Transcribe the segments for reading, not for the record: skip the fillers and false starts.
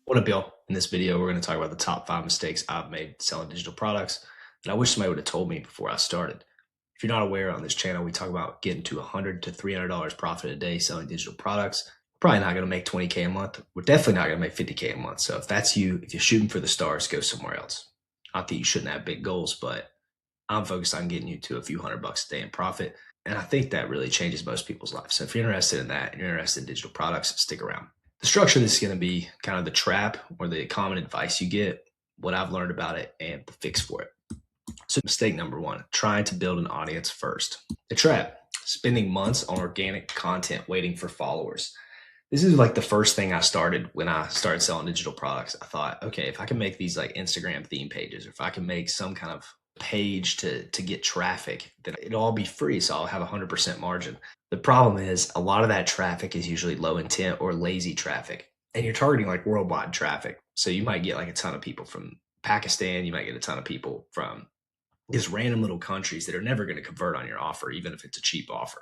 What up, y'all? In this video, we're going to talk about the top 5 mistakes I've made selling digital products that I wish somebody would have told me before I started. If you're not aware, on this channel, we talk about getting to $100 to $300 profit a day selling digital products. We're probably not going to make 20K a month. We're definitely not going to make 50K a month. So if that's you, if you're shooting for the stars, go somewhere else. Not that you shouldn't have big goals, but I'm focused on getting you to a few $100 a day in profit. And I think that really changes most people's lives. So if you're interested in that and you're interested in digital products, stick around. The structure of this is going to be kind of the trap or the common advice you get, what I've learned about it, and the fix for it. So mistake number 1, trying to build an audience first. The trap, spending months on organic content waiting for followers. This is like the first thing I started when I started selling digital products. I thought, okay, if I can make these like Instagram theme pages, or if I can make some kind of page to get traffic, then it'll all be free. So I'll have 100% margin. The problem is a lot of that traffic is usually low intent or lazy traffic. And you're targeting like worldwide traffic. So you might get like a ton of people from Pakistan. You might get a ton of people from just random little countries that are never going to convert on your offer, even if it's a cheap offer.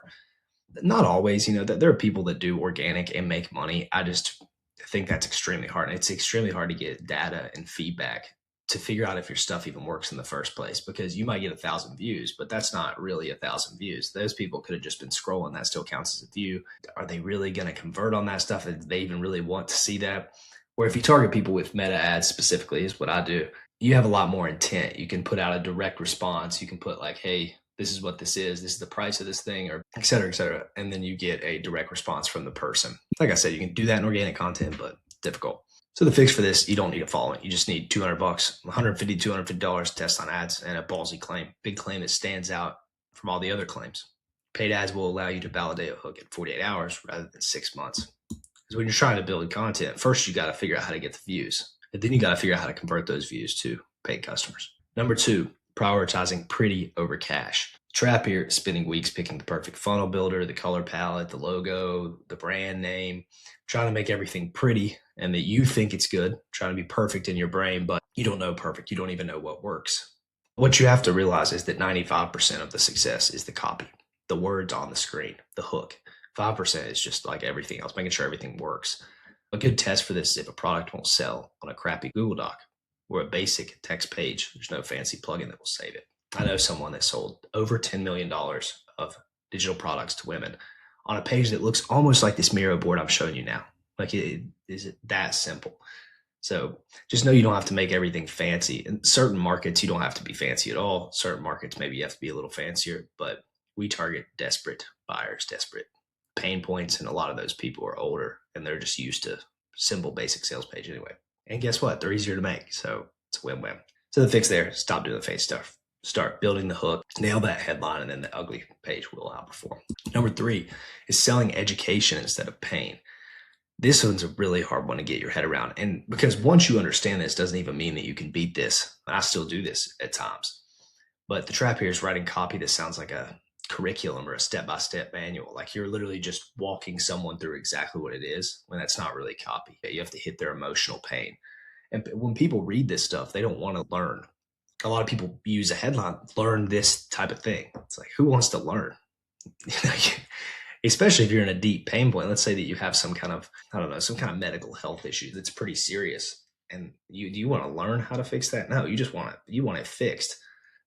Not always, that there are people that do organic and make money. I just think that's extremely hard. And it's extremely hard to get data and feedback to figure out if your stuff even works in the first place, because you might get 1,000 views, but that's not really 1,000 views. Those people could have just been scrolling. That still counts as a view. Are they really going to convert on that stuff? Do they even really want to see that? Or if you target people with meta ads specifically, is what I do, you have a lot more intent. You can put out a direct response. You can put like, hey, this is what this is the price of this thing, or et cetera, et cetera. And then you get a direct response from the person. Like I said, you can do that in organic content, but difficult. So the fix for this, you don't need a following. You just need $200, $150, $250 to test on ads, and a ballsy claim. Big claim that stands out from all the other claims. Paid ads will allow you to validate a hook in 48 hours rather than 6 months. Because when you're trying to build content, first you got to figure out how to get the views. And then you got to figure out how to convert those views to paid customers. Number 2, prioritizing pretty over cash. Trap here, spending weeks picking the perfect funnel builder, the color palette, the logo, the brand name, trying to make everything pretty and that you think it's good, trying to be perfect in your brain, but you don't know perfect. You don't even know what works. What you have to realize is that 95% of the success is the copy, the words on the screen, the hook. 5% is just like everything else, making sure everything works. A good test for this is if a product won't sell on a crappy Google Doc or a basic text page. There's no fancy plugin that will save it. I know someone that sold over $10 million of digital products to women on a page that looks almost like this Miro board I'm showing you now. Like, it is that simple. So just know you don't have to make everything fancy. In certain markets, you don't have to be fancy at all. Certain markets, maybe you have to be a little fancier, but we target desperate buyers, desperate pain points. And a lot of those people are older and they're just used to simple, basic sales page anyway. And guess what? They're easier to make. So it's a win-win. So the fix there, stop doing the fancy stuff. Start building the hook, nail that headline, and then the ugly page will outperform. Number 3 is selling education instead of pain. This one's a really hard one to get your head around. And because once you understand this, doesn't even mean that you can beat this. I still do this at times. But the trap here is writing copy that sounds like a curriculum or a step-by-step manual. Like you're literally just walking someone through exactly what it is, when that's not really copy. You have to hit their emotional pain. And when people read this stuff, they don't want to learn. A lot of people use a headline, learn this type of thing. It's like, who wants to learn? Especially if you're in a deep pain point. Let's say that you have some kind of, I don't know, some kind of medical health issue that's pretty serious. And do you want to learn how to fix that? No, you want it fixed.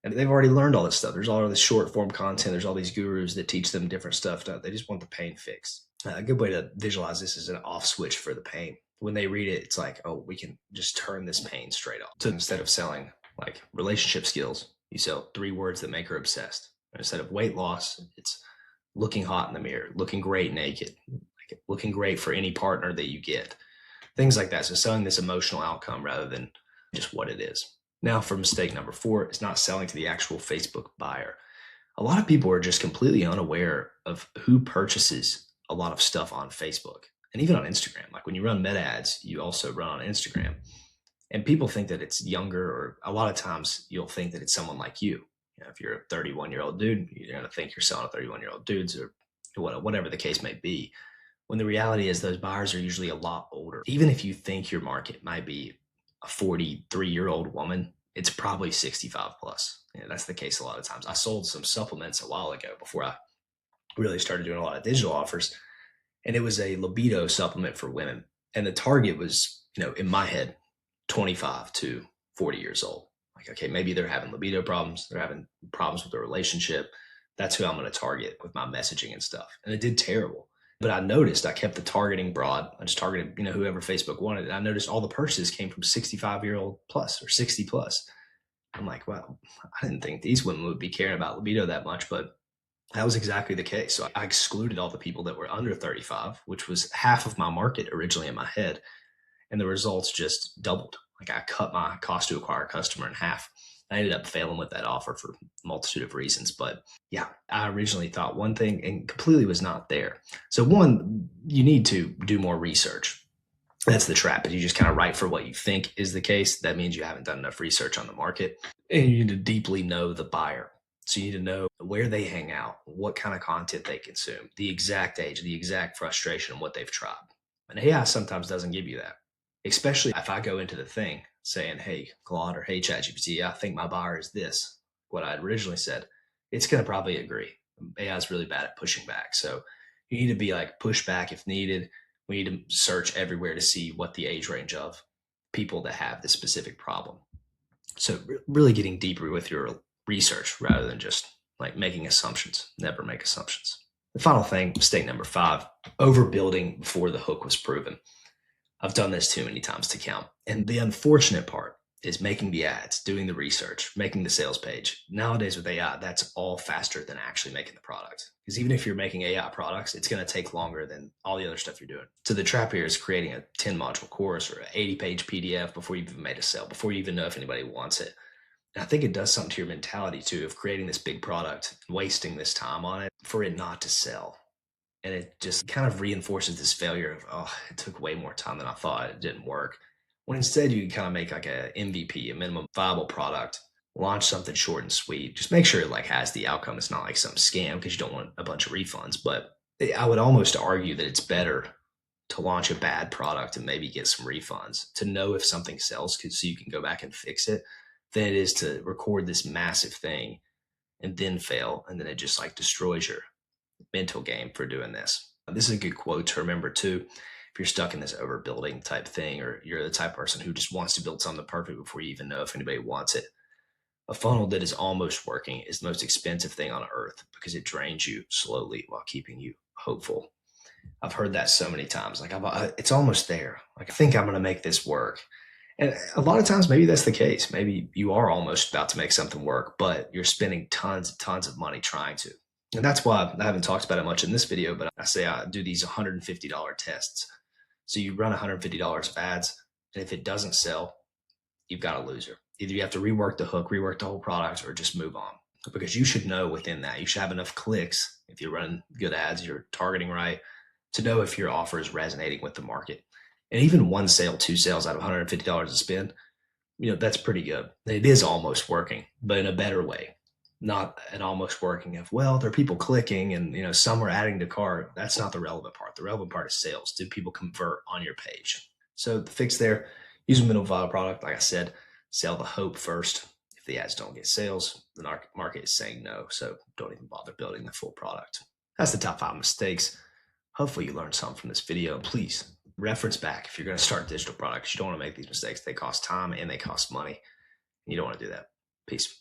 And they've already learned all this stuff. There's all of this short form content. There's all these gurus that teach them different stuff. They just want the pain fixed. A good way to visualize this is an off switch for the pain. When they read it, it's like, oh, we can just turn this pain straight off. So instead of selling like relationship skills, you sell 3 words that make her obsessed. Instead of weight loss, it's looking hot in the mirror, looking great naked, looking great for any partner that you get, things like that. So selling this emotional outcome rather than just what it is. Now for mistake number 4, is not selling to the actual Facebook buyer. A lot of people are just completely unaware of who purchases a lot of stuff on Facebook and even on Instagram. Like when you run meta ads, you also run on Instagram. And people think that it's younger, or a lot of times you'll think that it's someone like you. If you're a 31-year-old dude, you're going to think you're selling to 31-year-old dudes, or whatever the case may be. When the reality is those buyers are usually a lot older. Even if you think your market might be a 43-year-old woman, it's probably 65 plus. That's the case a lot of times. I sold some supplements a while ago before I really started doing a lot of digital offers. And it was a libido supplement for women. And the target was in my head, 25 to 40 years old. Like, okay, maybe they're having libido problems. They're having problems with their relationship. That's who I'm going to target with my messaging and stuff. And it did terrible. But I noticed I kept the targeting broad. I just targeted, whoever Facebook wanted. And I noticed all the purchases came from 65-year-old plus or 60 plus. I'm like, well, I didn't think these women would be caring about libido that much, but that was exactly the case. So I excluded all the people that were under 35, which was half of my market originally in my head. And the results just doubled. Like, I cut my cost to acquire a customer in half. I ended up failing with that offer for a multitude of reasons. But yeah, I originally thought one thing and completely was not there. So one, you need to do more research. That's the trap. If you just kind of write for what you think is the case, that means you haven't done enough research on the market. And you need to deeply know the buyer. So you need to know where they hang out, what kind of content they consume, the exact age, the exact frustration, and what they've tried. And AI sometimes doesn't give you that, especially if I go into the thing saying, hey, Claude, or hey, ChatGPT, I think my buyer is this, what I originally said. It's going to probably agree. AI is really bad at pushing back. So you need to be like, push back if needed. We need to search everywhere to see what the age range of people that have this specific problem. So really getting deeper with your research rather than just like making assumptions. Never make assumptions. The final thing, mistake number 5, overbuilding before the hook was proven. I've done this too many times to count. And the unfortunate part is making the ads, doing the research, making the sales page. Nowadays with AI, that's all faster than actually making the product. Because even if you're making AI products, it's going to take longer than all the other stuff you're doing. So the trap here is creating a 10 module course or an 80-page PDF before you've even made a sale, before you even know if anybody wants it. And I think it does something to your mentality too, of creating this big product and wasting this time on it for it not to sell. And it just kind of reinforces this failure of, oh, it took way more time than I thought. It didn't work. When instead you can kind of make like a MVP, a minimum viable product, launch something short and sweet. Just make sure it like has the outcome. It's not like some scam because you don't want a bunch of refunds. But I would almost argue that it's better to launch a bad product and maybe get some refunds to know if something sells so you can go back and fix it than it is to record this massive thing and then fail. And then it just like destroys your mental game for doing this. This is a good quote to remember too. If you're stuck in this overbuilding type thing, or you're the type of person who just wants to build something perfect before you even know if anybody wants it, a funnel that is almost working is the most expensive thing on earth because it drains you slowly while keeping you hopeful. I've heard that so many times. Like, it's almost there. Like, I think I'm going to make this work. And a lot of times, maybe that's the case. Maybe you are almost about to make something work, but you're spending tons and tons of money trying to. And that's why I haven't talked about it much in this video, but I say I do these $150 tests. So you run $150 of ads, and if it doesn't sell, you've got a loser. Either you have to rework the hook, rework the whole product, or just move on. Because you should know within that, you should have enough clicks if you run good ads, you're targeting right, to know if your offer is resonating with the market. And even one sale, 2 sales out of $150 to spend, that's pretty good. It is almost working, but in a better way. Not an almost working of, well, there are people clicking and, some are adding to cart. That's not the relevant part. The relevant part is sales. Do people convert on your page? So the fix there, use a minimum viable product. Like I said, sell the hope first. If the ads don't get sales, the market is saying no. So don't even bother building the full product. That's the top 5 mistakes. Hopefully you learned something from this video. Please reference back if you're going to start digital products. You don't want to make these mistakes. They cost time and they cost money. You don't want to do that. Peace.